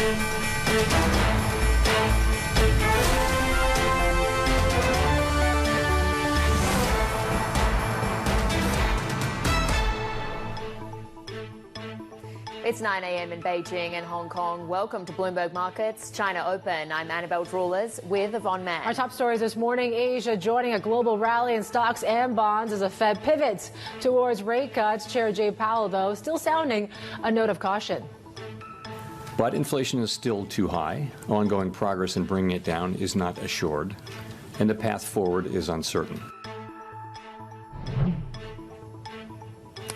It's 9 a.m. in Beijing and Hong Kong. Welcome to Bloomberg Markets, China Open. I'm Annabelle Droulers with Yvonne. Our top stories this morning: Asia joining a global rally in stocks and bonds as the Fed pivots towards rate cuts. Chair Jay Powell, though, still sounding a note of caution. But inflation is still too high. Ongoing progress in bringing it down is not assured, and the path forward is uncertain.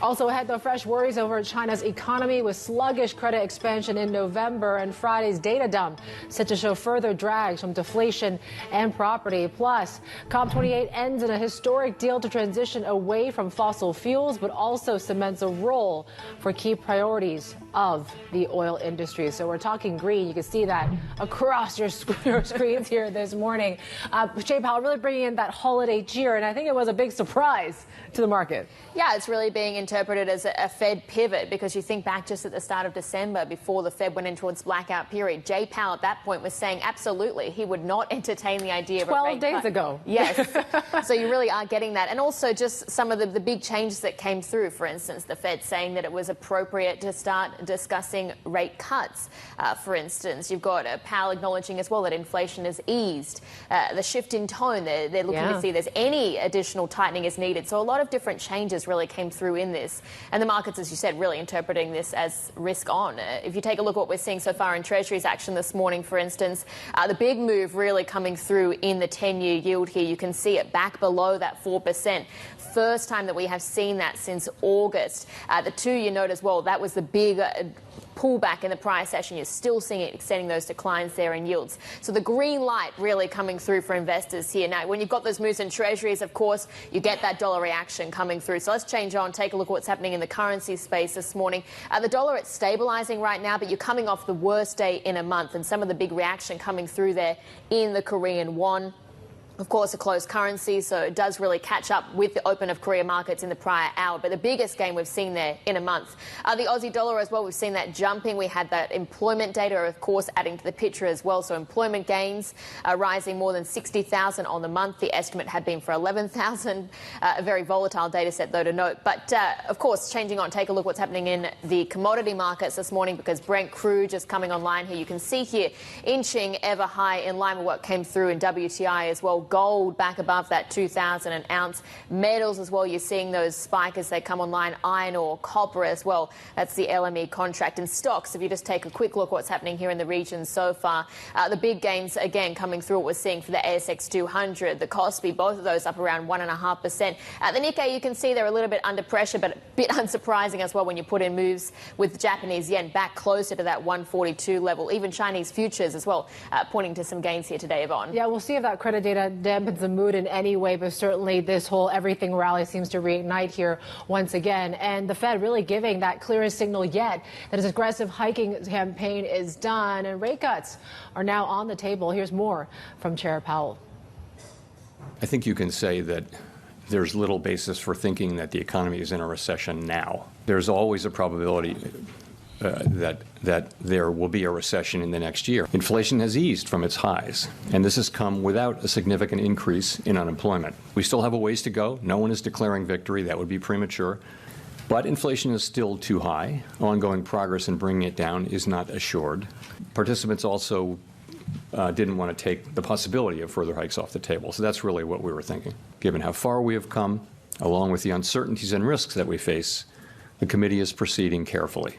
Also ahead, though, fresh worries over China's economy with sluggish credit expansion in November and Friday's data dump set to show further drags from deflation and property. Plus, COP28 ends in a historic deal to transition away from fossil fuels, but also cements a role for key priorities of the oil industry. So we're talking green. You can see that across your screens here this morning. Jay Powell really bringing in that holiday cheer, and I think it was a big surprise to the market. Yeah, it's really being interpreted as a Fed pivot, because you think back just at the start of December, before the Fed went into its blackout period, Jay Powell at that point was saying absolutely he would not entertain the idea of a rate 12 days cut. ago. Yes. So you really are getting that. And also just some of the big changes that came through. For instance, the Fed saying that it was appropriate to start discussing rate cuts. For instance, you've got Powell acknowledging as well that inflation has eased. The shift in tone, they're looking to see if there's any additional tightening is needed. So a lot of different changes really came through in this. And the markets, as you said, really interpreting this as risk on. If you take a look at what we're seeing so far in Treasuries action this morning, for instance, the big move really coming through in the 10-year yield here. You can see it back below that 4%. First time that we have seen that since August. The 2-year note as well, that was the big pullback in the prior session. You're still seeing it extending those declines there in yields. So the green light really coming through for investors here. Now, when you've got those moves in Treasuries, of course, you get that dollar reaction coming through. So let's change on, take a look at what's happening in the currency space this morning. The dollar, it's stabilizing right now, but you're coming off the worst day in a month, and some of the big reaction coming through there in the Korean won. Of course, a closed currency, so it does really catch up with the open of Korea markets in the prior hour. But the biggest gain we've seen there in a month. The Aussie dollar as well, we've seen that jumping. We had that employment data, of course, adding to the picture as well. So employment gains rising more than 60,000 on the month. The estimate had been for 11,000. A very volatile data set, though, to note. But, of course, changing on, take a look what's happening in the commodity markets this morning, because Brent crude just coming online here. You can see here inching ever high in line with what came through in WTI as well. Gold back above that 2,000 an ounce. Metals as well, you're seeing those spike as they come online. Iron ore, copper as well. That's the LME contract. And stocks, if you just take a quick look what's happening here in the region so far, the big gains again coming through what we're seeing for the ASX 200, the Kospi, both of those up around 1.5%. The Nikkei, you can see they're a little bit under pressure, but a bit unsurprising as well when you put in moves with the Japanese yen back closer to that 142 level. Even Chinese futures as well, pointing to some gains here today, Yvonne. Yeah, we'll see if that credit data dampens the mood in any way, but certainly this whole everything rally seems to reignite here once again. And the Fed really giving that clearest signal yet that its aggressive hiking campaign is done and rate cuts are now on the table. Here's more from Chair Powell. I think you can say that there's little basis for thinking that the economy is in a recession now. There's always a probability that there will be a recession in the next year. Inflation has eased from its highs, and this has come without a significant increase in unemployment. We still have a ways to go. No one is declaring victory. That would be premature. But inflation is still too high. Ongoing progress in bringing it down is not assured. Participants also didn't want to take the possibility of further hikes off the table. So that's really what we were thinking. Given how far we have come, along with the uncertainties and risks that we face, the committee is proceeding carefully.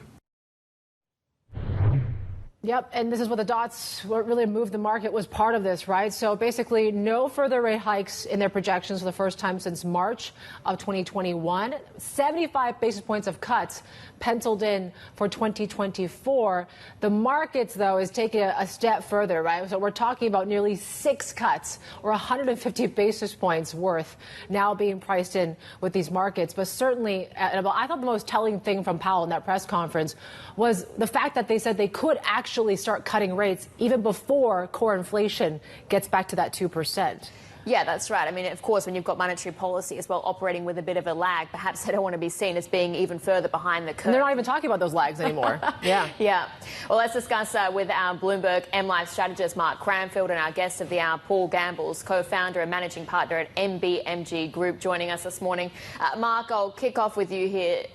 Yep, and this is what the dots, what really moved the market was part of this, right? So basically no further rate hikes in their projections for the first time since March of 2021. 75 basis points of cuts penciled in for 2024. The markets, though, is taking a step further, right? So we're talking about nearly 6 cuts or 150 basis points worth now being priced in with these markets. But certainly, Annabelle, I thought the most telling thing from Powell in that press conference was the fact that they said they could actually start cutting rates even before core inflation gets back to that 2%. Yeah, that's right. I mean, of course, when you've got monetary policy as well operating with a bit of a lag, perhaps they don't want to be seen as being even further behind the curve. And they're not even talking about those lags anymore. Yeah. Yeah. Well, let's discuss with our Bloomberg MLive strategist, Mark Cranfield, and our guest of the hour, Paul Gambles, co-founder and managing partner at MBMG Group, joining us this morning. Mark, I'll kick off with you here.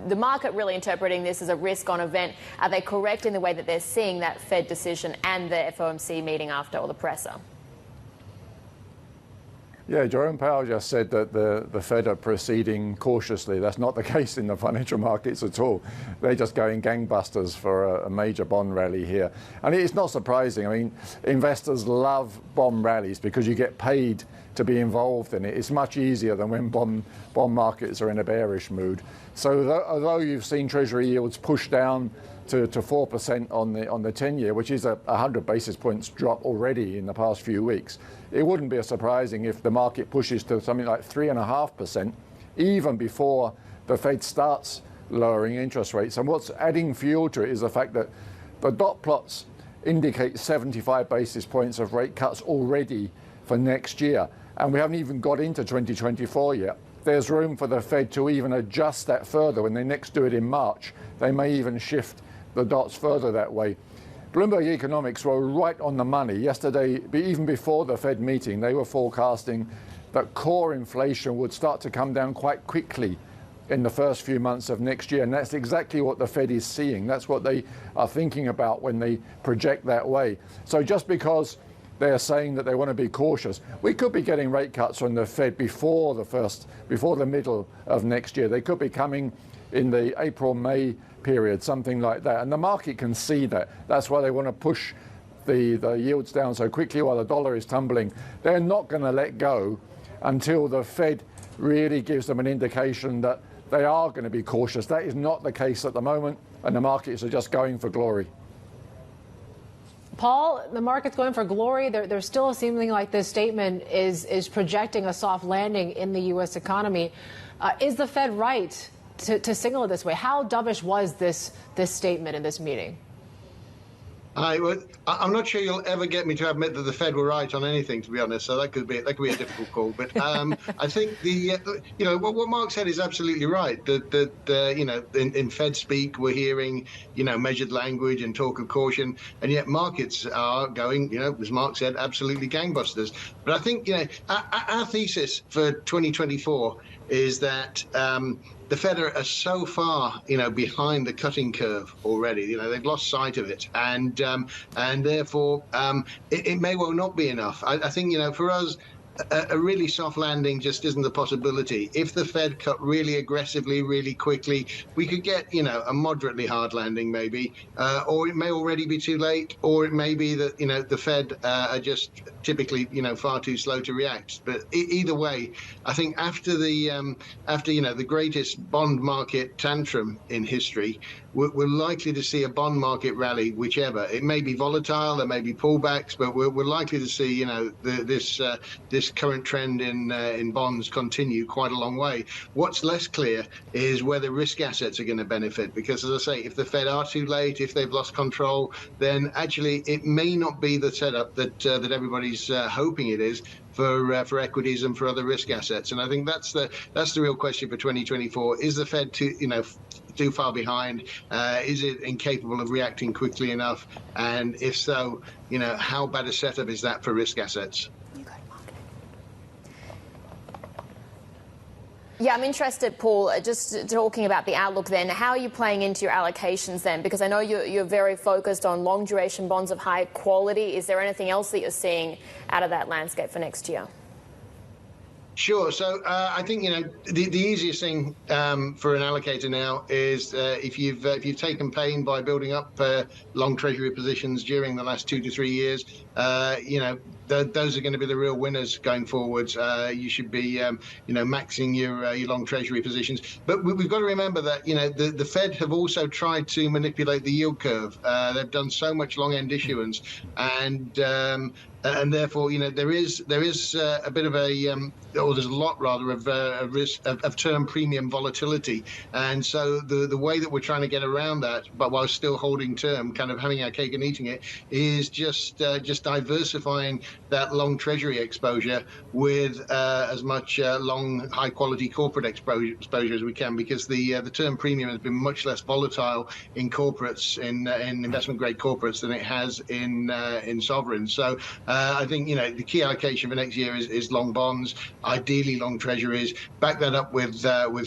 The market really interpreting this as a risk-on event. Are they correct in the way that they're seeing that Fed decision and the FOMC meeting after, or the presser? Yeah, Jerome Powell just said that the Fed are proceeding cautiously. That's not the case in the financial markets at all. They're just going gangbusters for a major bond rally here. And it's not surprising. I mean, investors love bond rallies because you get paid to be involved in it. It's much easier than when bond markets are in a bearish mood. So although you've seen Treasury yields push down to 4% on the 10-year, which is a 100 basis points drop already in the past few weeks, it wouldn't be surprising if the market pushes to something like 3.5%, even before the Fed starts lowering interest rates. And what's adding fuel to it is the fact that the dot plots indicate 75 basis points of rate cuts already for next year. And we haven't even got into 2024 yet. There's room for the Fed to even adjust that further when they next do it in March. They may even shift the dots further that way. Bloomberg Economics were right on the money. Yesterday, even before the Fed meeting, they were forecasting that core inflation would start to come down quite quickly in the first few months of next year. And that's exactly what the Fed is seeing. That's what they are thinking about when they project that way. So just because they're saying that they want to be cautious, we could be getting rate cuts from the Fed before the middle of next year. They could be coming in the April-May period, something like that. And the market can see that. That's why they want to push the yields down so quickly while the dollar is tumbling. They're not going to let go until the Fed really gives them an indication that they are going to be cautious. That is not the case at the moment, and the markets are just going for glory. Paul, the market's going for glory. There's still seeming like this statement is projecting a soft landing in the U.S. economy. Is the Fed right to signal it this way? How dovish was this statement in this meeting? I'm not sure you'll ever get me to admit that the Fed were right on anything, to be honest. So that could be a difficult call. But I think what Mark said is absolutely right. In Fed speak we're hearing measured language and talk of caution, and yet markets are going as Mark said, absolutely gangbusters. But I think our thesis for 2024 is that the Fed are so far, behind the cutting curve already. They've lost sight of it, and therefore it may well not be enough. I think for us, a really soft landing just isn't a possibility. If the Fed cut really aggressively, really quickly, we could get, a moderately hard landing maybe, or it may already be too late, or it may be that, the Fed are just typically, far too slow to react. But either way, I think after the greatest bond market tantrum in history, we're likely to see a bond market rally, whichever. It may be volatile, there may be pullbacks, but we're likely to see, this current trend in bonds continue quite a long way. What's less clear is whether risk assets are going to benefit, because as I say, if the Fed are too late, if they've lost control, then actually it may not be the setup that everybody's hoping it is for equities and for other risk assets. And I think that's the real question for 2024. Is the Fed too far behind? Is it incapable of reacting quickly enough? And if so, how bad a setup is that for risk assets? Yeah, I'm interested, Paul, just talking about the outlook then. How are you playing into your allocations then? Because I know you're very focused on long duration bonds of high quality. Is there anything else that you're seeing out of that landscape for next year? Sure. So I think the easiest thing for an allocator now is if you've taken pain by building up long Treasury positions during the last 2 to 3 years, those are going to be the real winners going forwards. You should be maxing your long Treasury positions. But we've got to remember that the Fed have also tried to manipulate the yield curve. They've done so much long end issuance, and and therefore, there is a bit of or there's a lot rather of risk of term premium volatility, and so the way that we're trying to get around that, but while still holding term, kind of having our cake and eating it, is just diversifying that long treasury exposure with as much long high quality corporate exposure as we can, because the term premium has been much less volatile in corporates, in investment grade corporates, than it has in sovereigns. So I think the key allocation for next year is long bonds, ideally long treasuries. Back that up with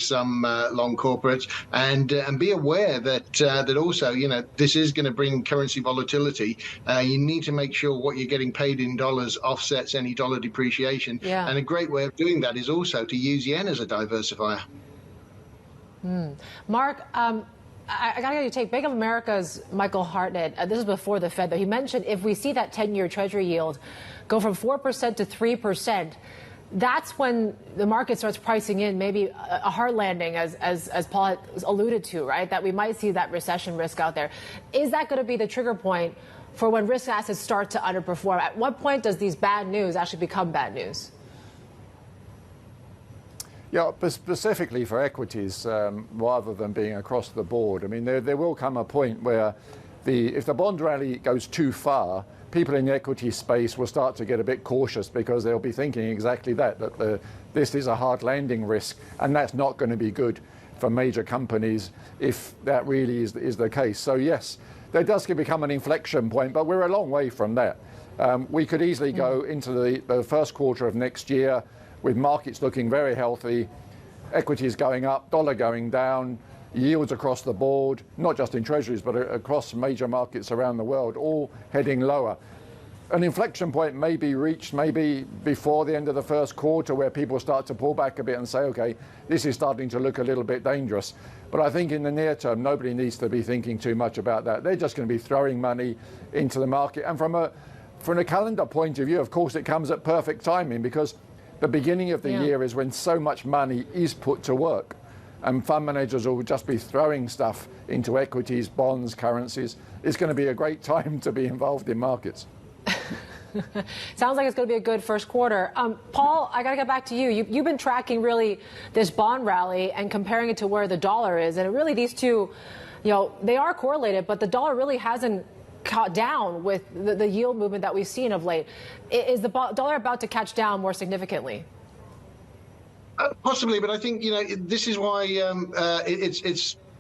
some long corporates, and be aware that also this is going to bring currency volatility. You need to make sure what you're getting paid in dollars offsets any dollar depreciation. Yeah. And a great way of doing that is also to use yen as a diversifier. Mark, I got to get you take Bank of America's Michael Hartnett. This is before the Fed, though. He mentioned if we see that 10-year Treasury yield go from 4% to 3%, that's when the market starts pricing in maybe a hard landing, as Paul alluded to, right? That we might see that recession risk out there. Is that going to be the trigger point for when risk assets start to underperform? At what point does these bad news actually become bad news? Yeah, but specifically for equities, rather than being across the board. I mean, there will come a point where if the bond rally goes too far, people in the equity space will start to get a bit cautious, because they'll be thinking exactly that this is a hard landing risk, and that's not going to be good for major companies if that really is the case. So yes, there does become an inflection point, but we're a long way from that. We could easily go into the first quarter of next year with markets looking very healthy, equities going up, dollar going down, yields across the board, not just in treasuries, but across major markets around the world, all heading lower. An inflection point may be reached maybe before the end of the first quarter, where people start to pull back a bit and say, okay, this is starting to look a little bit dangerous. But I think in the near term, nobody needs to be thinking too much about that. They're just going to be throwing money into the market. And from a calendar point of view, of course, it comes at perfect timing, because the beginning of the year is when so much money is put to work, and fund managers will just be throwing stuff into equities, bonds, currencies. It's going to be a great time to be involved in markets. Sounds like it's going to be a good first quarter. Paul, I got to get back to you. You've been tracking really this bond rally and comparing it to where the dollar is, and really these two, they are correlated, but the dollar really hasn't caught down with the yield movement that we've seen of late. Is the dollar about to catch down more significantly? Possibly, but I think this is why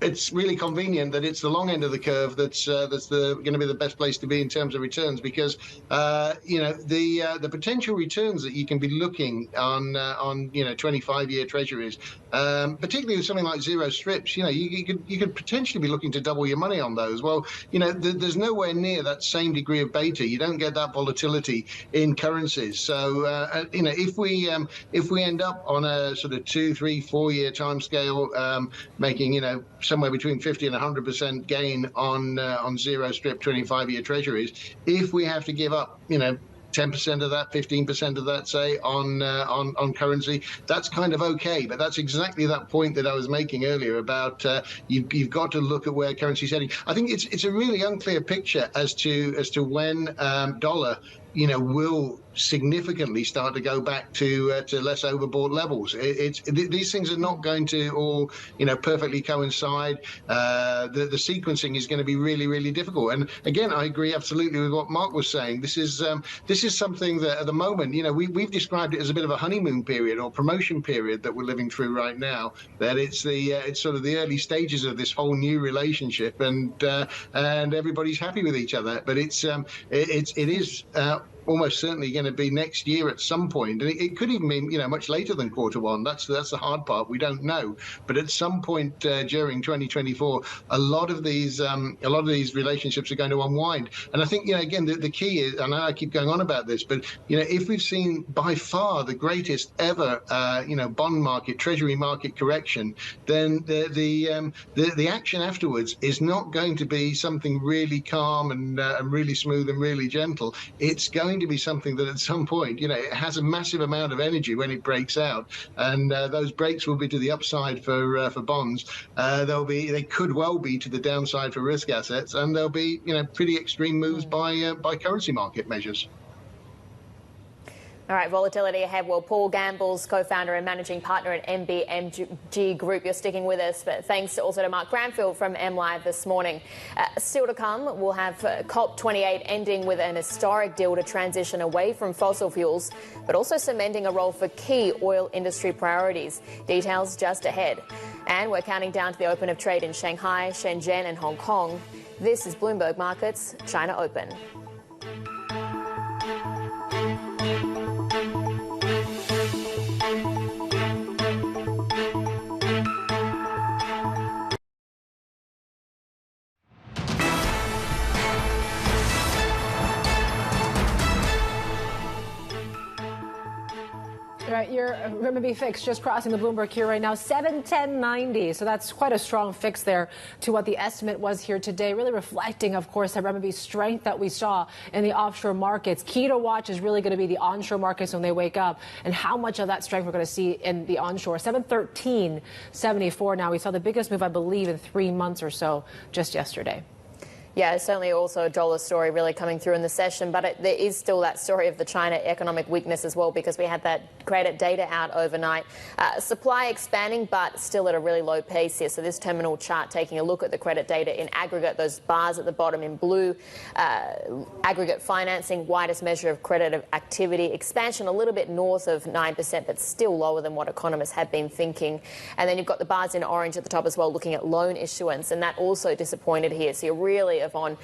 it's really convenient that it's the long end of the curve that's going to be the best place to be in terms of returns, because the potential returns that you can be looking on 25-year treasuries, particularly with something like zero strips, you could potentially be looking to double your money on those. Well, there's nowhere near that same degree of beta. You don't get that volatility in currencies. So if we end up on a sort of 2, 3, 4 year time scale, making somewhere between 50 and 100% gain on zero strip 25-year treasuries, if we have to give up 10% of that, 15% of that, say, on currency, that's kind of okay. But that's exactly that point that I was making earlier about you've got to look at where currency is heading. I think it's a really unclear picture as to when dollar will significantly start to go back to less overbought levels. These things are not going to all perfectly coincide. The sequencing is going to be really, really difficult. And again, I agree absolutely with what Mark was saying. This is something that at the moment, we've described it as a bit of a honeymoon period or promotion period that we're living through right now. That it's sort of the early stages of this whole new relationship, and everybody's happy with each other. But it is almost certainly going to be next year at some point, and it could even be much later than quarter one. That's the hard part. We don't know, but at some point during 2024, a lot of these relationships are going to unwind. And I think again the key is, I know I keep going on about this, but if we've seen by far the greatest ever bond market, treasury market correction, then the action afterwards is not going to be something really calm and really smooth and really gentle. It's going to be something that at some point, it has a massive amount of energy when it breaks out, and those breaks will be to the upside for bonds. They could well be to the downside for risk assets, and there'll be pretty extreme moves by currency market measures. All right, volatility ahead. Well, Paul Gamble's co-founder and managing partner at MBMG Group. You're sticking with us, but thanks also to Mark Granfield from MLive this morning. Still to come, we'll have COP28 ending with an historic deal to transition away from fossil fuels, but also cementing a role for key oil industry priorities. Details just ahead. And we're counting down to the open of trade in Shanghai, Shenzhen and Hong Kong. This is Bloomberg Markets, China Open. Right, your renminbi fix just crossing the Bloomberg here right now, 710.90. So that's quite a strong fix there to what the estimate was here today, really reflecting, of course, that renminbi strength that we saw in the offshore markets. Key to watch is really going to be the onshore markets when they wake up and how much of that strength we're going to see in the onshore. 713.74 now. We saw the biggest move, I believe, in 3 months or so just yesterday. Yeah, certainly also a Droulers story really coming through in the session, but there is still that story of the China economic weakness as well, because we had that credit data out overnight. Supply expanding, but still at a really low pace here. So this terminal chart taking a look at the credit data in aggregate, those bars at the bottom in blue, aggregate financing, widest measure of credit activity, expansion a little bit north of 9%, but still lower than what economists had been thinking. And then you've got the bars in orange at the top as well, looking at loan issuance, and that also disappointed here. So you're really, Yvonne,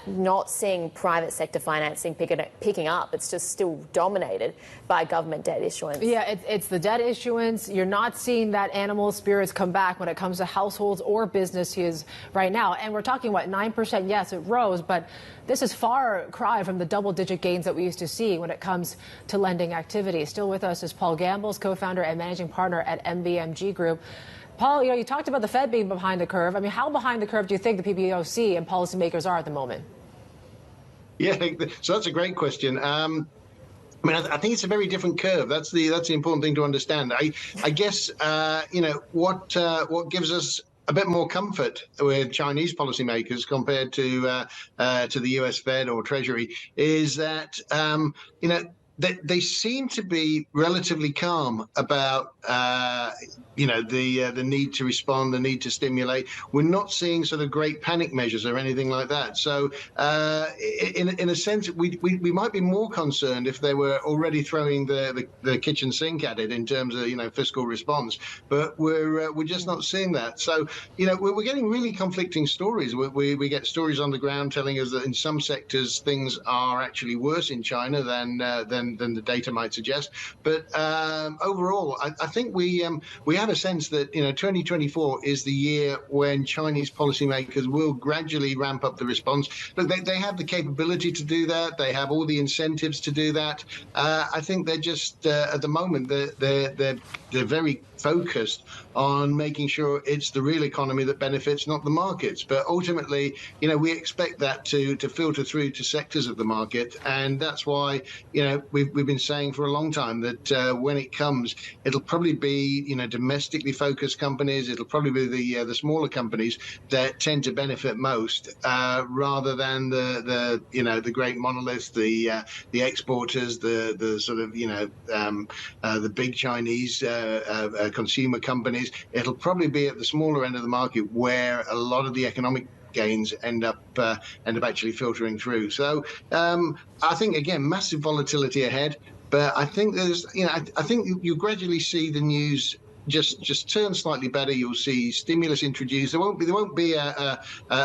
not seeing private sector financing picking up. It's just still dominated by government debt issuance. Yeah, it's the debt issuance. You're not seeing that animal spirits come back when it comes to households or businesses right now. And we're talking, what, 9%? Yes, it rose, but this is far cry from the double-digit gains that we used to see when it comes to lending activity. Still with us is Paul Gamble's co-founder and managing partner at MBMG Group. Paul, you talked about the Fed being behind the curve. I mean, how behind the curve do you think the PBOC and policymakers are at the moment? Yeah, so that's a great question. I mean, I think it's a very different curve. That's the important thing to understand. I guess what gives us a bit more comfort with Chinese policymakers compared to the U.S. Fed or Treasury is that they seem to be relatively calm about the need to respond, the need to stimulate. We're not seeing sort of great panic measures or anything like that. So in a sense, we might be more concerned if they were already throwing the kitchen sink at it in terms of fiscal response. But we're just not seeing that. So we're getting really conflicting stories. We get stories on the ground telling us that in some sectors things are actually worse in China than the data might suggest. But overall, I think we have a sense that 2024 is the year when Chinese policymakers will gradually ramp up the response. Look, they have the capability to do that. They have all the incentives to do that. I think they're just at the moment they're very focused on making sure it's the real economy that benefits, not the markets. But ultimately, we expect that to filter through to sectors of the market, and that's why we've been saying for a long time that when it comes, it'll probably be domestically focused companies. It'll probably be the smaller companies that tend to benefit most, rather than the great monoliths, the exporters, the sort of the big Chinese consumer companies. It'll probably be at the smaller end of the market where a lot of the economic gains end up actually filtering through. So I think, again, massive volatility ahead. But I think I think you gradually see the news just turn slightly better. You'll see stimulus introduced. There won't be a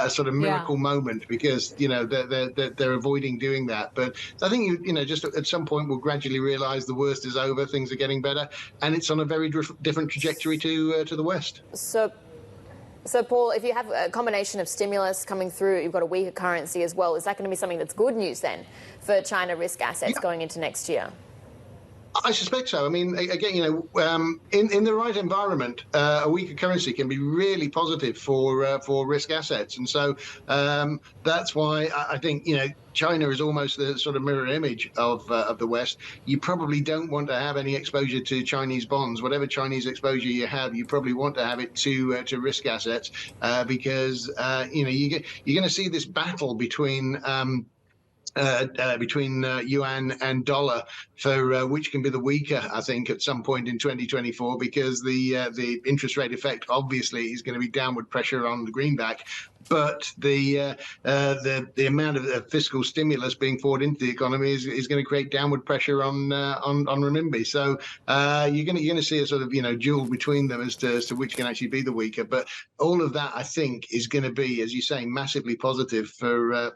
sort of miracle moment, because they're avoiding doing that. But I think just at some point we'll gradually realize the worst is over. Things are getting better, and it's on a very different trajectory to the West. So, Paul, if you have a combination of stimulus coming through, you've got a weaker currency as well. Is that going to be something that's good news then for China risk assets going into next year? I suspect so. I mean, again, in the right environment, a weaker currency can be really positive for risk assets, and so that's why I think China is almost the sort of mirror image of the West. You probably don't want to have any exposure to Chinese bonds. Whatever Chinese exposure you have, you probably want to have it to risk assets, because you're going to see this battle between between yuan and dollar for which can be the weaker, I think, at some point in 2024, because the interest rate effect obviously is going to be downward pressure on the greenback. But the amount of fiscal stimulus being poured into the economy is going to create downward pressure on renminbi. So you're going to see a sort of duel between them as to which can actually be the weaker. But all of that, I think, is going to be, as you say, massively positive for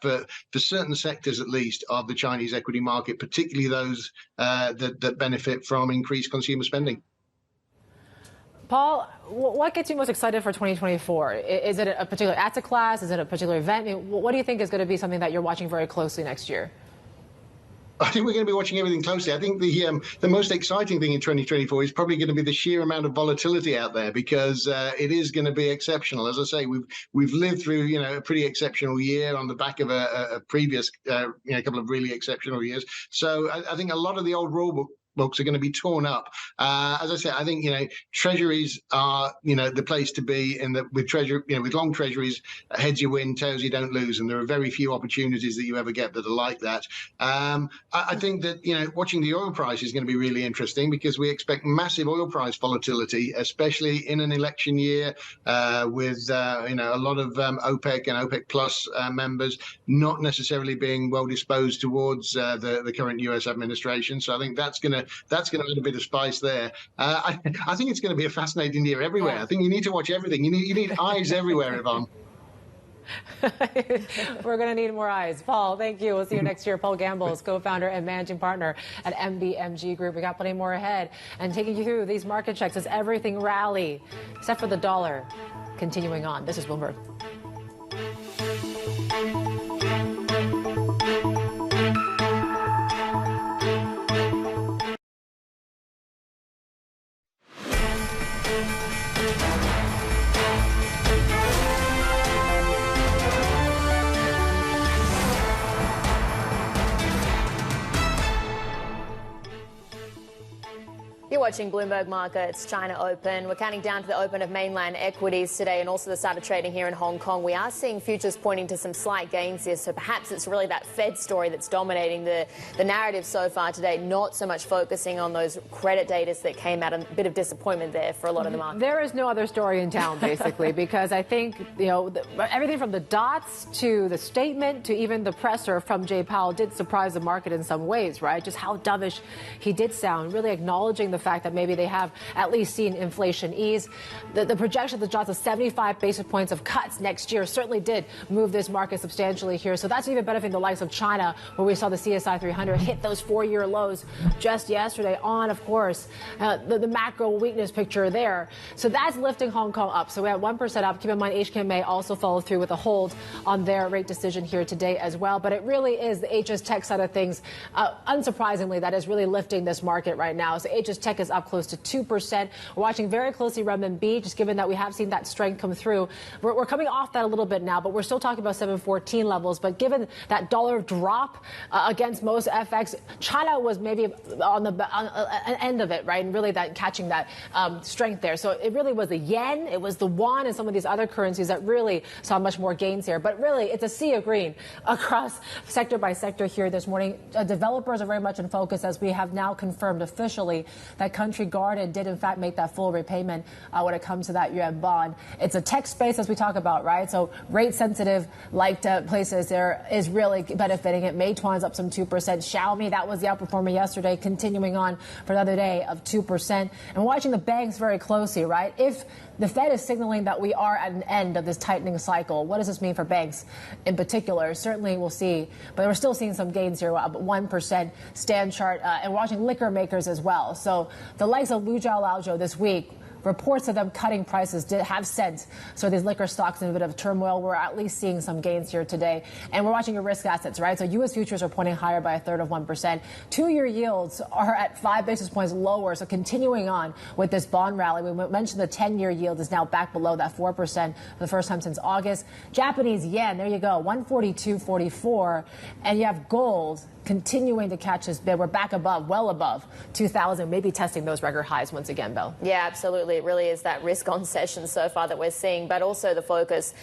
certain sectors at least of the Chinese equity market, particularly those that benefit from increased consumer spending. Paul, what gets you most excited for 2024? Is it a particular asset class? Is it a particular event? I mean, what do you think is going to be something that you're watching very closely next year? I think we're going to be watching everything closely. I think the most exciting thing in 2024 is probably going to be the sheer amount of volatility out there, because it is going to be exceptional. As I say, we've lived through a pretty exceptional year on the back of a previous couple of really exceptional years. So I think a lot of the old rule books are going to be torn up. As I said, I think treasuries are the place to be, and that with long treasuries, heads you win, tails you don't lose, and there are very few opportunities that you ever get that are like that. I think that watching the oil price is going to be really interesting, because we expect massive oil price volatility, especially in an election year, with a lot of OPEC and OPEC plus members not necessarily being well disposed towards the current US administration. So I think that's going to add a bit of spice there. I think it's going to be a fascinating year everywhere. Yeah. I think you need to watch everything. You need eyes everywhere, Yvonne. We're going to need more eyes. Paul, thank you. We'll see you next year. Paul Gamble is co-founder and managing partner at MBMG Group. We got plenty more ahead. And taking you through these market checks as everything rally, except for the dollar, continuing on. This is Bloomberg. You're watching Bloomberg Markets, China Open. We're counting down to the open of mainland equities today and also the start of trading here in Hong Kong. We are seeing futures pointing to some slight gains here, so perhaps it's really that Fed story that's dominating the narrative so far today, not so much focusing on those credit data that came out. A bit of disappointment there for a lot of the market. There is no other story in town, basically, because I think, everything from the dots to the statement to even the presser from Jay Powell did surprise the market in some ways, right? Just how dovish he did sound, really acknowledging the fact that maybe they have at least seen inflation ease. The projection that drops of 75 basis points of cuts next year certainly did move this market substantially here. So that's even benefiting the likes of China, where we saw the CSI 300 hit those 4-year lows just yesterday on, of course, the macro weakness picture there. So that's lifting Hong Kong up. So we have 1% up. Keep in mind, HKMA also followed through with a hold on their rate decision here today as well. But it really is the HS Tech side of things, unsurprisingly, that is really lifting this market right now. So HS Tech is up close to 2%. We're watching very closely renminbi, just given that we have seen that strength come through. We're coming off that a little bit now, but we're still talking about 714 levels. But given that dollar drop against most FX, China was maybe on the end of it, right? And really that catching that strength there. So it really was the yen, it was the won, and some of these other currencies that really saw much more gains here. But really, it's a sea of green across sector by sector here this morning. Developers are very much in focus, as we have now confirmed officially that Country Garden did in fact make that full repayment when it comes to that yuan bond. It's a tech space, as we talk about, right? So rate sensitive places there is really benefiting it. Meituan's up some 2%. Xiaomi, that was the outperformer yesterday, continuing on for another day of 2%. And we're watching the banks very closely, right? If the Fed is signaling that we are at an end of this tightening cycle, what does this mean for banks in particular? Certainly we'll see, but we're still seeing some gains here, up 1% stand chart, and we're watching liquor makers as well. So the likes of Luzhou Laozhou this week, reports of them cutting prices did have sent so these liquor stocks in a bit of turmoil. We're at least seeing some gains here today. And we're watching your risk assets, right? So U.S. futures are pointing higher by 1/3 of 1%. 2-year yields are at 5 basis points lower. So continuing on with this bond rally, we mentioned the 10-year yield is now back below that 4% for the first time since August. Japanese yen, there you go, 142.44. And you have gold continuing to catch this bid. We're back above, well above 2,000, maybe testing those record highs once again, Belle. Yeah, absolutely. really is that risk-on session so far that we're seeing, but also the focus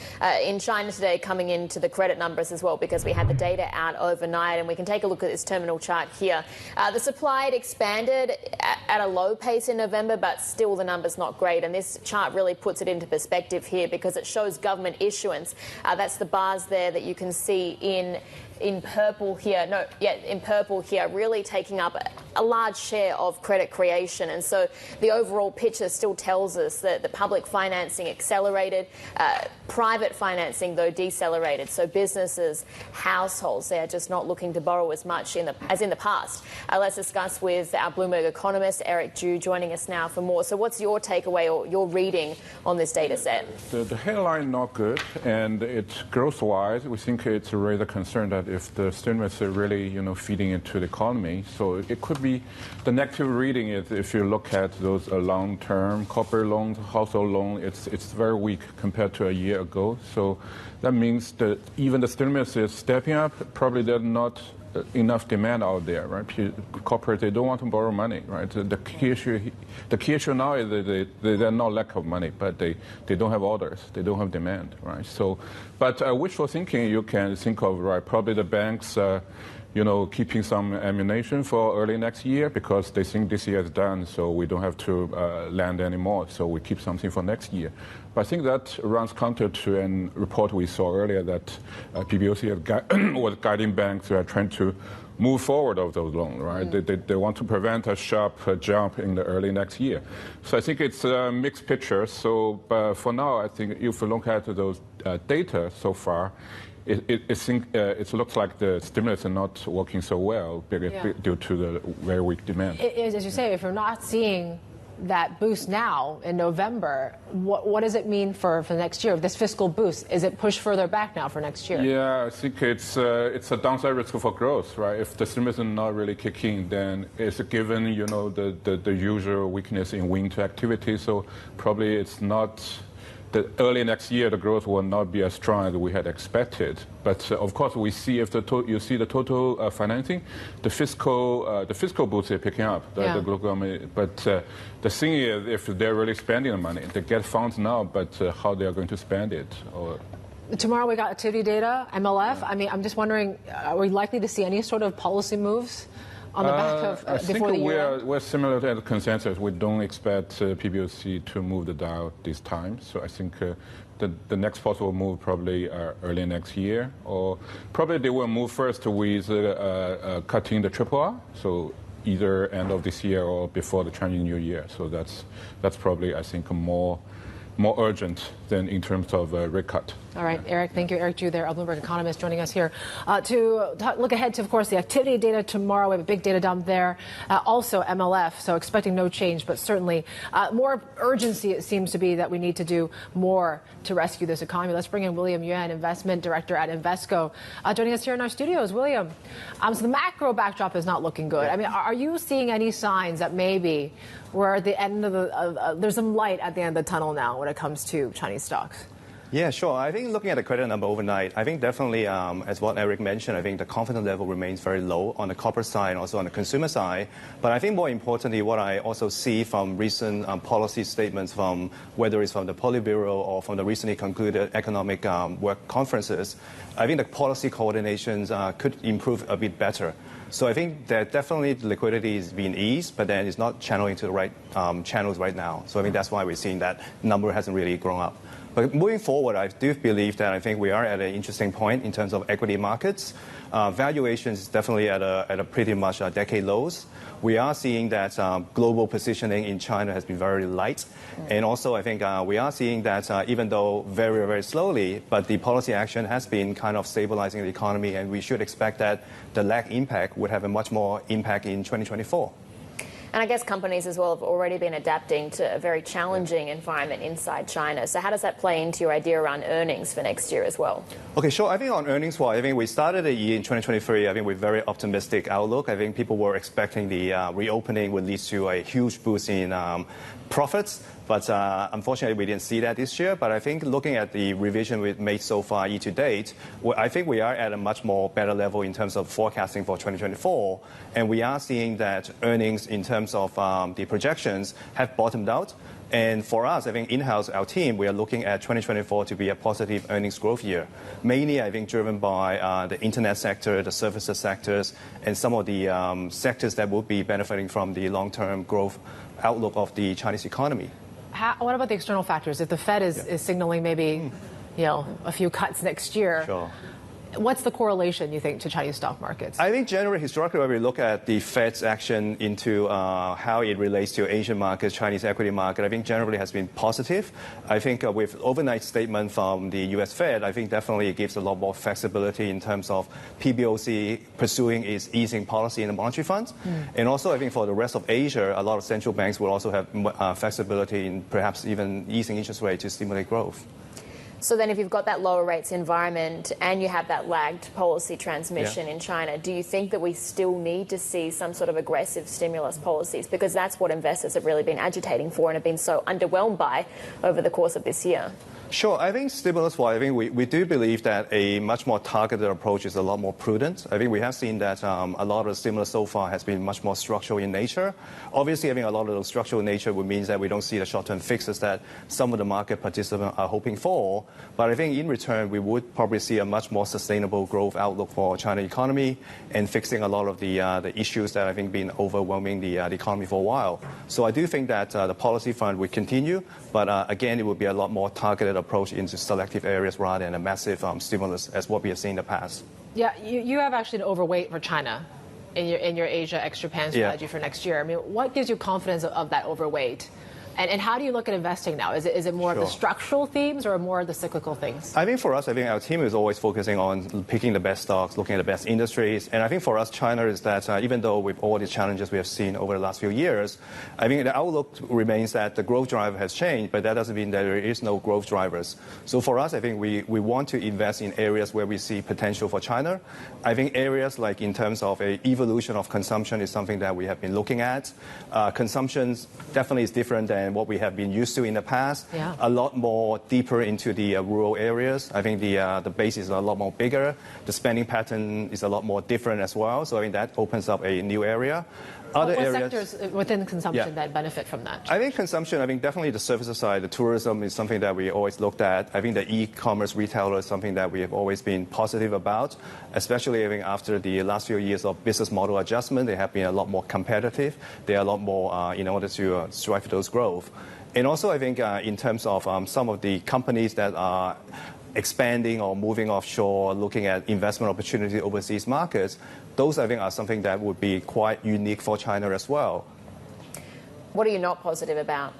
in China today coming into the credit numbers as well, because we had the data out overnight, and we can take a look at this terminal chart here. The supply had expanded at a low pace in November, but still the numbers not great, and this chart really puts it into perspective here because it shows government issuance. That's the bars there that you can see in purple here, in purple here, really taking up a large share of credit creation. And so the overall picture still tells us that the public financing accelerated, private financing, though, decelerated. So businesses, households, they are just not looking to borrow as much as in the past. Let's discuss with our Bloomberg economist, Eric Ju, joining us now for more. So what's your takeaway or your reading on this data set? The headline not good, and it's growth-wise, we think it's really a concern that if the stimulus is really, feeding into the economy. So it could be the negative reading is if you look at those long-term corporate loans, household loan, it's very weak compared to a year ago. So that means that even the stimulus is stepping up. Probably there's not enough demand out there, right? Corporate, they don't want to borrow money, right? The key issue now is that they're not lack of money, but they don't have orders, they don't have demand, right? So, but wishful thinking, you can think of, right? Probably the banks, keeping some ammunition for early next year because they think this year is done, so we don't have to lend anymore, so we keep something for next year. But I think that runs counter to a report we saw earlier that PBOC was guiding banks trying to move forward of those loans, right? They want to prevent a sharp jump in the early next year. So I think it's a mixed picture. So for now, I think if you look at those data so far, it looks like the stimulus is not working so well due to the very weak demand. It is, as you say, if you're not seeing that boost now in November, what does it mean for next year? This fiscal boost, is it pushed further back now for next year? Yeah, I think it's a downside risk for growth, right? If the stimulus is not really kicking, then it's given, the usual weakness in winter activity. So probably it's not. The early next year, the growth will not be as strong as we had expected. But of course, we see if you see the total financing, the fiscal boost is picking up. The global government. But the thing is, if they're really spending the money, they get funds now, but how they are going to spend it. Tomorrow we got activity data, MLF. I mean, I'm just wondering, are we likely to see any sort of policy moves on the back of before the year? We're similar to the consensus. We don't expect PBOC to move the dial this time. So I think the next possible move probably early next year, or probably they will move first with cutting the RRR. So either end of this year or before the Chinese New Year. So that's probably, I think, more urgent than in terms of rate cut. All right, Eric, thank you. Eric Ju there, a Bloomberg economist, joining us here to look ahead to, of course, the activity data tomorrow. We have a big data dump there. Also MLF, so expecting no change, but certainly more urgency, it seems to be, that we need to do more to rescue this economy. Let's bring in William Yvonne, investment director at Invesco, joining us here in our studios. William, so the macro backdrop is not looking good. I mean, are you seeing any signs that maybe we're at the end of there's some light at the end of the tunnel now when it comes to Chinese stocks? Yeah, sure. I think looking at the credit number overnight, I think definitely, as what Eric mentioned, I think the confidence level remains very low on the corporate side and also on the consumer side. But I think more importantly, what I also see from recent policy statements from whether it's from the Politburo or from the recently concluded economic work conferences, I think the policy coordinations could improve a bit better. So I think that definitely liquidity is being eased, but then it's not channeling to the right channels right now. So I think that's why we're seeing that number hasn't really grown up. But moving forward, I do believe that I think we are at an interesting point in terms of equity markets. Valuations is definitely at a pretty much decade lows. We are seeing that global positioning in China has been very light. And also I think we are seeing that even though very, very slowly, but the policy action has been kind of stabilizing the economy, and we should expect that the lag impact would have a much more impact in 2024. And I guess companies as well have already been adapting to a very challenging environment inside China. So how does that play into your idea around earnings for next year as well? Okay, sure. I think on earnings wise, I think we started the year in 2023, I think with very optimistic outlook. I think people were expecting the reopening would lead to a huge boost in profits. But unfortunately, we didn't see that this year. But I think looking at the revision we've made so far year to date, I think we are at a much more better level in terms of forecasting for 2024. And we are seeing that earnings in terms of the projections have bottomed out. And for us, I think in-house, our team, we are looking at 2024 to be a positive earnings growth year, mainly, I think, driven by the internet sector, the services sectors, and some of the sectors that will be benefiting from the long-term growth outlook of the Chinese economy. What about the external factors? If the Fed is signaling maybe, a few cuts next year, Sure. What's the correlation, you think, to Chinese stock markets? I think generally, historically, when we look at the Fed's action into how it relates to Asian markets, Chinese equity market, I think generally has been positive. I think with overnight statement from the U.S. Fed, I think definitely it gives a lot more flexibility in terms of PBOC pursuing its easing policy in the monetary fund. And also, I think for the rest of Asia, a lot of central banks will also have flexibility in perhaps even easing interest rates to stimulate growth. So then if you've got that lower rates environment and you have that lagged policy transmission in China, do you think that we still need to see some sort of aggressive stimulus policies? Because that's what investors have really been agitating for and have been so underwhelmed by over the course of this year. Sure. I think stimulus-wise, I think we do believe that a much more targeted approach is a lot more prudent. I think we have seen that a lot of the stimulus so far has been much more structural in nature. Obviously, I think a lot of the structural nature would mean that we don't see the short-term fixes that some of the market participants are hoping for. But I think in return, we would probably see a much more sustainable growth outlook for China economy and fixing a lot of the issues that I think been overwhelming the economy for a while. So I do think that the policy front will continue, but again, it will be a lot more targeted approach into selective areas rather than a massive stimulus as what we have seen in the past. Yeah, you have actually an overweight for China in your Asia ex-Japan strategy for next year. I mean, what gives you confidence of that overweight? And how do you look at investing now? Is it more of the structural themes or more of the cyclical things? I think for us, I think our team is always focusing on picking the best stocks, looking at the best industries. And I think for us, China is that even though with all the challenges we have seen over the last few years, I think the outlook remains that the growth driver has changed, but that doesn't mean that there is no growth drivers. So for us, I think we want to invest in areas where we see potential for China. I think areas like in terms of a evolution of consumption is something that we have been looking at. Consumption definitely is different than what we have been used to in the past. A lot more deeper into the rural areas. I think the base is a lot more bigger. The spending pattern is a lot more different as well. So I think that opens up a new area. What sectors within consumption that benefit from that? I think consumption, I think definitely the services side, the tourism is something that we always looked at. I think the e-commerce retailer is something that we have always been positive about, especially I think after the last few years of business model adjustment, they have been a lot more competitive. They are a lot more in order to strive for those growth. And also I think in terms of some of the companies that are expanding or moving offshore, looking at investment opportunity overseas markets, those I think are something that would be quite unique for China as well. What are you not positive about?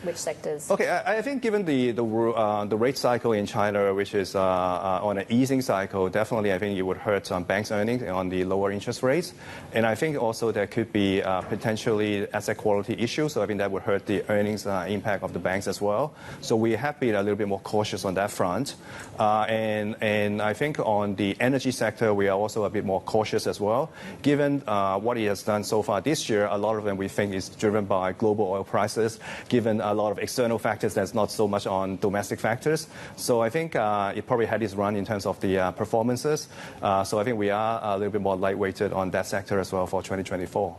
Which sectors? Okay, I think given the rate cycle in China, which is on an easing cycle, definitely I think it would hurt banks' earnings on the lower interest rates. And I think also there could be potentially asset quality issues. So I think that would hurt the earnings impact of the banks as well. So we have been a little bit more cautious on that front. And I think on the energy sector, we are also a bit more cautious as well. Given what it has done so far this year, a lot of them we think is driven by global oil prices, given a lot of external factors that's not so much on domestic factors. So I think it probably had its run in terms of the performances. So I think we are a little bit more lightweighted on that sector as well for 2024.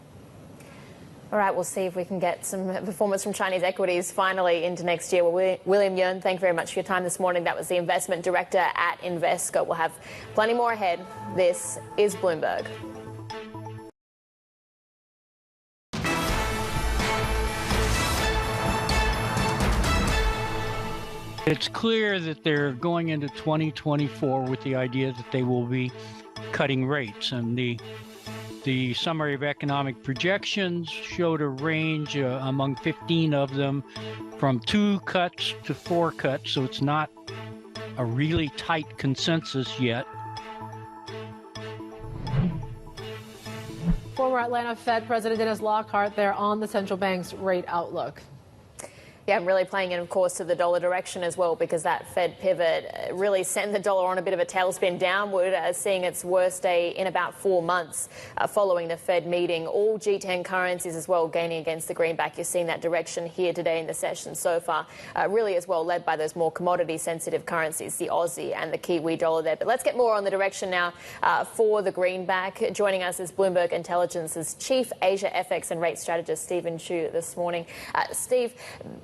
All right, we'll see if we can get some performance from Chinese equities finally into next year. Well, William Yeung, thank you very much for your time this morning. That was the investment director at Invesco. We'll have plenty more ahead. This is Bloomberg. It's clear that they're going into 2024 with the idea that they will be cutting rates. And the summary of economic projections showed a range among 15 of them from 2 cuts to 4 cuts. So it's not a really tight consensus yet. Former Atlanta Fed President Dennis Lockhart there on the central bank's rate outlook. Yeah, really playing in, of course, to the dollar direction as well, because that Fed pivot really sent the dollar on a bit of a tailspin downward, seeing its worst day in about 4 months following the Fed meeting. All G10 currencies as well gaining against the greenback. You're seeing that direction here today in the session so far, really as well led by those more commodity-sensitive currencies, the Aussie and the Kiwi dollar there. But let's get more on the direction now for the greenback. Joining us is Bloomberg Intelligence's Chief Asia FX and Rate Strategist, Stephen Chu, this morning. Steve,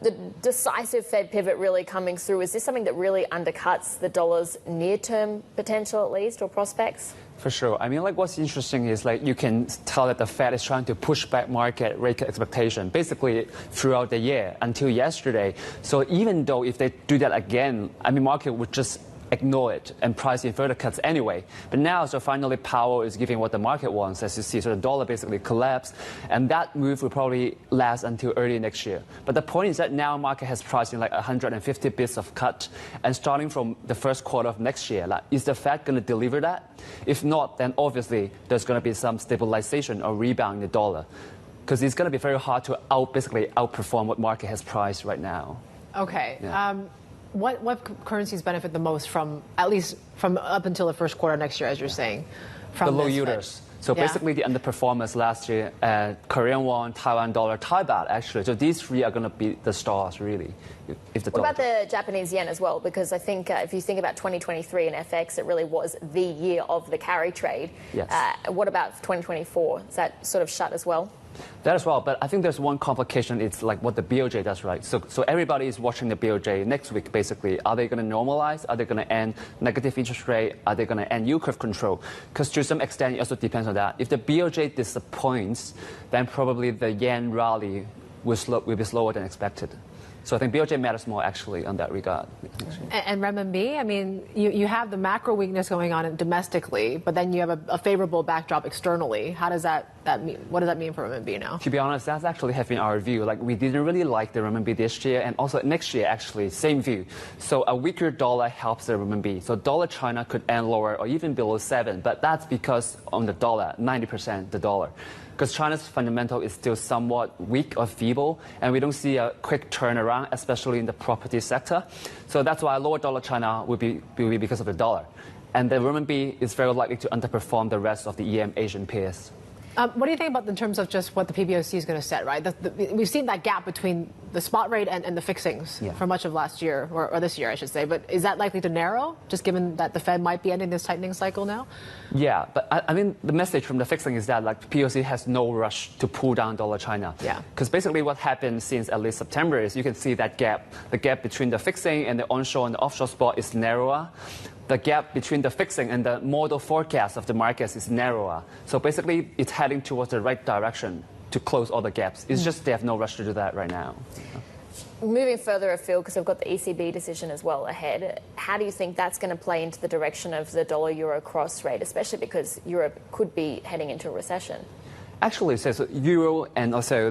the decisive Fed pivot really coming through, is this something that really undercuts the dollar's near-term potential, at least, or prospects? For sure. I mean, like, what's interesting is, like, you can tell that the Fed is trying to push back market rate expectation basically throughout the year until yesterday. So even though if they do that again, I mean, market would just ignore it and price in further cuts anyway. But now, so finally, Powell is giving what the market wants, as you see. So the dollar basically collapsed, and that move will probably last until early next year. But the point is that now market has priced in like 150 bits of cut, and starting from the first quarter of next year, like, is the Fed going to deliver that? If not, then obviously there's going to be some stabilization or rebound in the dollar, because it's going to be very hard to basically outperform what market has priced right now. Okay. Yeah. What currencies benefit the most from, at least from up until the first quarter next year, as you're saying? From the low this yielders. So Yeah. basically the underperformers last year, Korean won, Taiwan dollar, Thai baht, actually. So these three are going to be the stars, really. If the What about the Japanese yen as well? Because I think if you think about 2023 in FX, it really was the year of the carry trade. Yes. What about 2024? Is that sort of shut as well? That as well, but I think there's one complication. It's like what the BOJ does, right? So everybody is watching the BOJ next week, basically. Are they going to normalize? Are they going to end negative interest rate? Are they going to end yield curve control? Because to some extent, it also depends on that. If the BOJ disappoints, then probably the yen rally will be slower than expected. So I think BOJ matters more, actually, on that regard. And renminbi, I mean, you have the macro weakness going on domestically, but then you have a favorable backdrop externally. How does that mean? What does that mean for renminbi now? To be honest, that's actually have been our view. Like, we didn't really like the renminbi this year, and also next year, actually, same view. So a weaker dollar helps the renminbi. So dollar China could end lower or even below 7, but that's because on the dollar, 90% the dollar. Because China's fundamental is still somewhat weak or feeble, and we don't see a quick turnaround, especially in the property sector. So that's why lower dollar China will be because of the dollar. And the renminbi is very likely to underperform the rest of the EM Asian peers. What do you think about in terms of just what the PBOC is going to set, right? We've seen that gap between the spot rate and the fixings for much of last year, or this year, I should say. But is that likely to narrow, just given that the Fed might be ending this tightening cycle now? Yeah, but I mean, the message from the fixing is that, like, PBOC has no rush to pull down dollar China. Yeah. Because basically what happened since at least September is you can see that gap. The gap between the fixing and the onshore and the offshore spot is narrower. The gap between the fixing and the model forecast of the markets is narrower. So basically, it's heading towards the right direction to close all the gaps. It's just they have no rush to do that right now. Moving further afield, because we've got the ECB decision as well ahead, how do you think that's going to play into the direction of the dollar-euro cross rate, especially because Europe could be heading into a recession? Actually, so Euro and also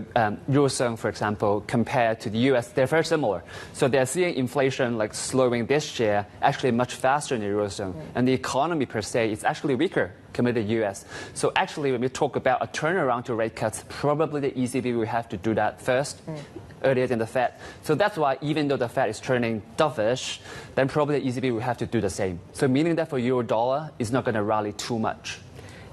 Eurozone, for example, compared to the US, they're very similar. So they're seeing inflation like slowing this year, actually much faster in the Eurozone. And the economy per se is actually weaker compared to the US. So actually, when we talk about a turnaround to rate cuts, probably the ECB will have to do that first, earlier than the Fed. So that's why even though the Fed is turning dovish, then probably the ECB will have to do the same. So meaning that for euro dollar, it's not going to rally too much.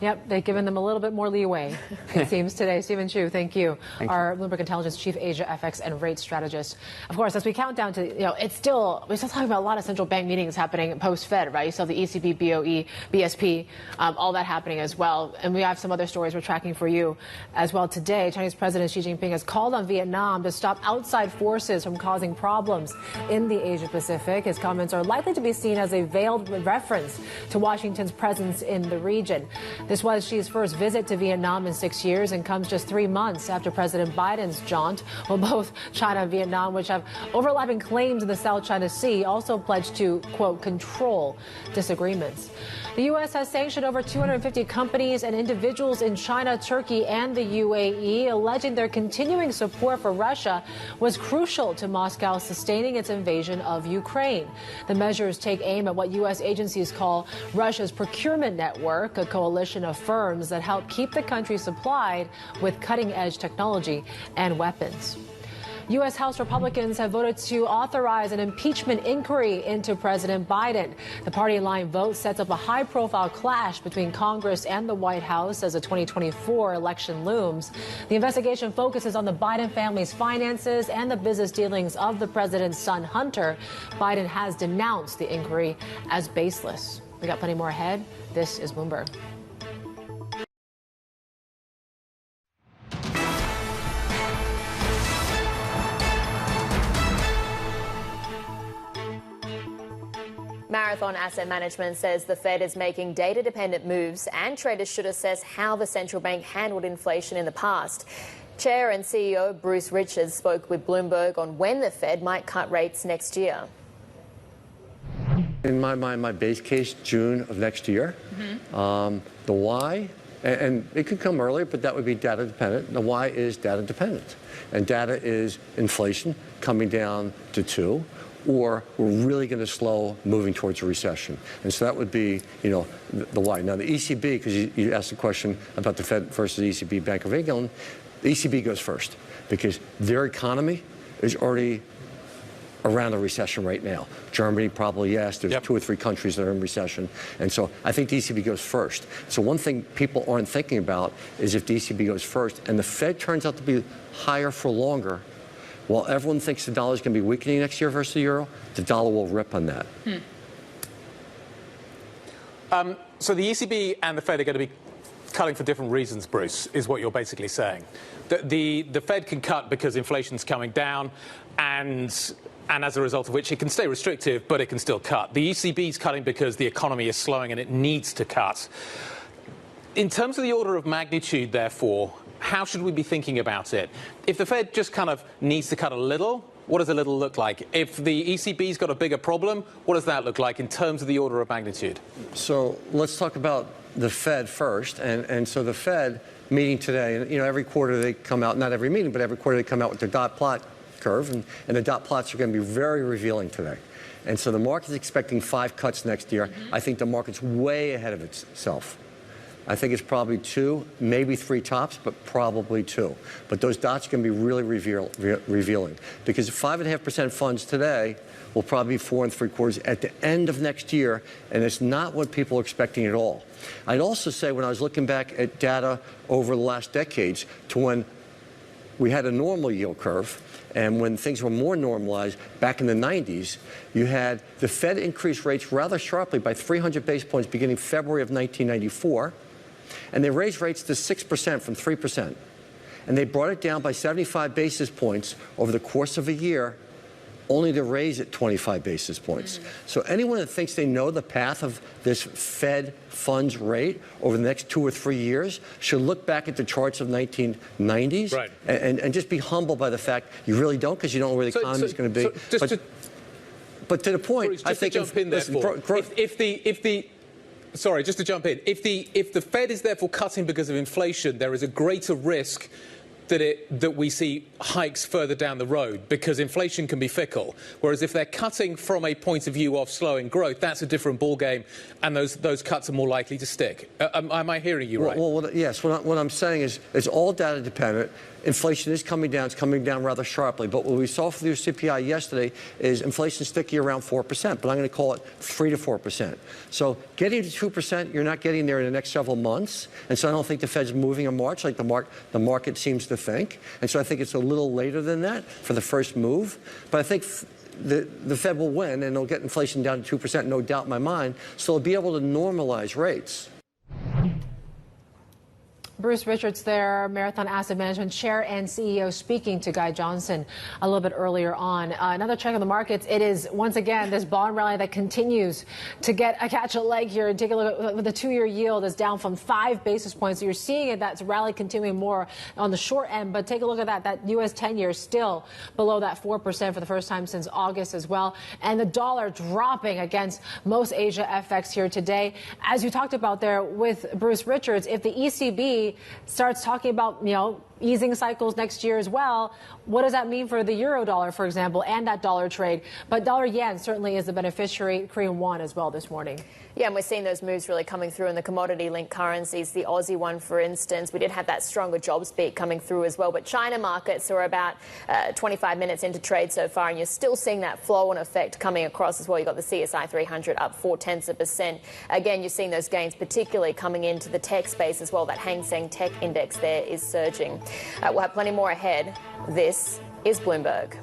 Yep, they've given them a little bit more leeway, it seems, today. Stephen Chu, thank you. Our Bloomberg Intelligence Chief Asia FX and Rate Strategist. Of course, as we count down to, we're still talking about a lot of central bank meetings happening post-Fed, right? You saw the ECB, BOE, BSP, all that happening as well. And we have some other stories we're tracking for you as well today. Chinese President Xi Jinping has called on Vietnam to stop outside forces from causing problems in the Asia-Pacific. His comments are likely to be seen as a veiled reference to Washington's presence in the region. This was Xi's first visit to Vietnam in 6 years and comes just 3 months after President Biden's jaunt. Well, both China and Vietnam, which have overlapping claims in the South China Sea, also pledged to, quote, control disagreements. The U.S. has sanctioned over 250 companies and individuals in China, Turkey, and the UAE, alleging their continuing support for Russia was crucial to Moscow sustaining its invasion of Ukraine. The measures take aim at what U.S. agencies call Russia's procurement network, a coalition of firms that help keep the country supplied with cutting-edge technology and weapons. U.S. House Republicans have voted to authorize an impeachment inquiry into President Biden. The party line vote sets up a high-profile clash between Congress and the White House as the 2024 election looms. The investigation focuses on the Biden family's finances and the business dealings of the president's son, Hunter. Biden has denounced the inquiry as baseless. We got plenty more ahead. This is Bloomberg. Marathon Asset Management says the Fed is making data-dependent moves and traders should assess how the central bank handled inflation in the past. Chair and CEO Bruce Richards spoke with Bloomberg on when the Fed might cut rates next year. In my mind, my base case, June of next year. The why, and it could come earlier, but that would be data dependent. The why is data dependent. And data is inflation coming down to 2, or we're really going to slow moving towards a recession. And so that would be, the why. Now, the ECB, because you asked the question about the Fed versus the ECB, Bank of England, the ECB goes first because their economy is already around a recession right now. Germany, probably, yes. There's 2 or 3 countries that are in recession. And so I think the ECB goes first. So one thing people aren't thinking about is if the ECB goes first and the Fed turns out to be higher for longer, while everyone thinks the dollar is going to be weakening next year versus the euro, the dollar will rip on that. So the ECB and the Fed are going to be cutting for different reasons, Bruce, is what you're basically saying. The Fed can cut because inflation's coming down, and as a result of which it can stay restrictive, but it can still cut. The ECB's cutting because the economy is slowing and it needs to cut. In terms of the order of magnitude, therefore, how should we be thinking about it? If the Fed just kind of needs to cut a little, what does a little look like? If the ECB's got a bigger problem, what does that look like in terms of the order of magnitude? So let's talk about the Fed first. And so the Fed meeting today, and every quarter they come out, not every meeting, but every quarter they come out with their dot plot curve, and the dot plots are going to be very revealing today. And so the market's expecting 5 cuts next year. I think the market's way ahead of itself. I think it's probably 2, maybe 3 tops, but probably 2. But those dots are going to be really revealing because 5.5% funds today will probably be 4 3/4 at the end of next year, and it's not what people are expecting at all. I'd also say when I was looking back at data over the last decades to when we had a normal yield curve, and when things were more normalized back in the 90s, you had the Fed increase rates rather sharply by 300 basis points beginning February of 1994, and they raised rates to 6% from 3%. And they brought it down by 75 basis points over the course of a year, only to raise it 25 basis points. So anyone that thinks they know the path of this Fed funds rate over the next 2 or 3 years should look back at the charts of 1990s and just be humbled by the fact you really don't, because you don't know where the economy is going to be. But to the point, Bruce, I think just to jump in, if the Fed is therefore cutting because of inflation, there is a greater risk that we see hikes further down the road, because inflation can be fickle. Whereas if they're cutting from a point of view of slowing growth, that's a different ballgame, and those cuts are more likely to stick. Am I hearing you right? Well, yes. What I'm saying is it's all data dependent. Inflation is coming down. It's coming down rather sharply. But what we saw for the CPI yesterday is inflation sticky around 4%, but I'm going to call it 3 to 4%. So getting to 2%, you're not getting there in the next several months. And so I don't think the Fed's moving in March like the market seems to think. And so I think it's a little later than that for the first move. But I think the Fed will win, and they'll get inflation down to 2%, no doubt in my mind. So they'll be able to normalize rates. Bruce Richards there, Marathon Asset Management Chair and CEO, speaking to Guy Johnson a little bit earlier on. Another check on the markets. It is, once again, this bond rally that continues to catch a leg here. And take a look at the 2-year yield is down from 5 basis points. So you're seeing it, that's rally continuing more on the short end. But take a look at that U.S. 10-year still below that 4% for the first time since August as well. And the dollar dropping against most Asia FX here today. As you talked about there with Bruce Richards, if the ECB starts talking about, easing cycles next year as well, what does that mean for the euro dollar, for example, and that dollar trade? But dollar yen certainly is the beneficiary, Korean won as well this morning. Yeah, and we're seeing those moves really coming through in the commodity-linked currencies. The Aussie one, for instance, we did have that stronger jobs beat coming through as well. But China markets are about 25 minutes into trade so far, and you're still seeing that flow-on effect coming across as well. You've got the CSI 300 up 0.4%. Again, you're seeing those gains particularly coming into the tech space as well. That Hang Seng Tech Index there is surging. We'll have plenty more ahead. This is Bloomberg.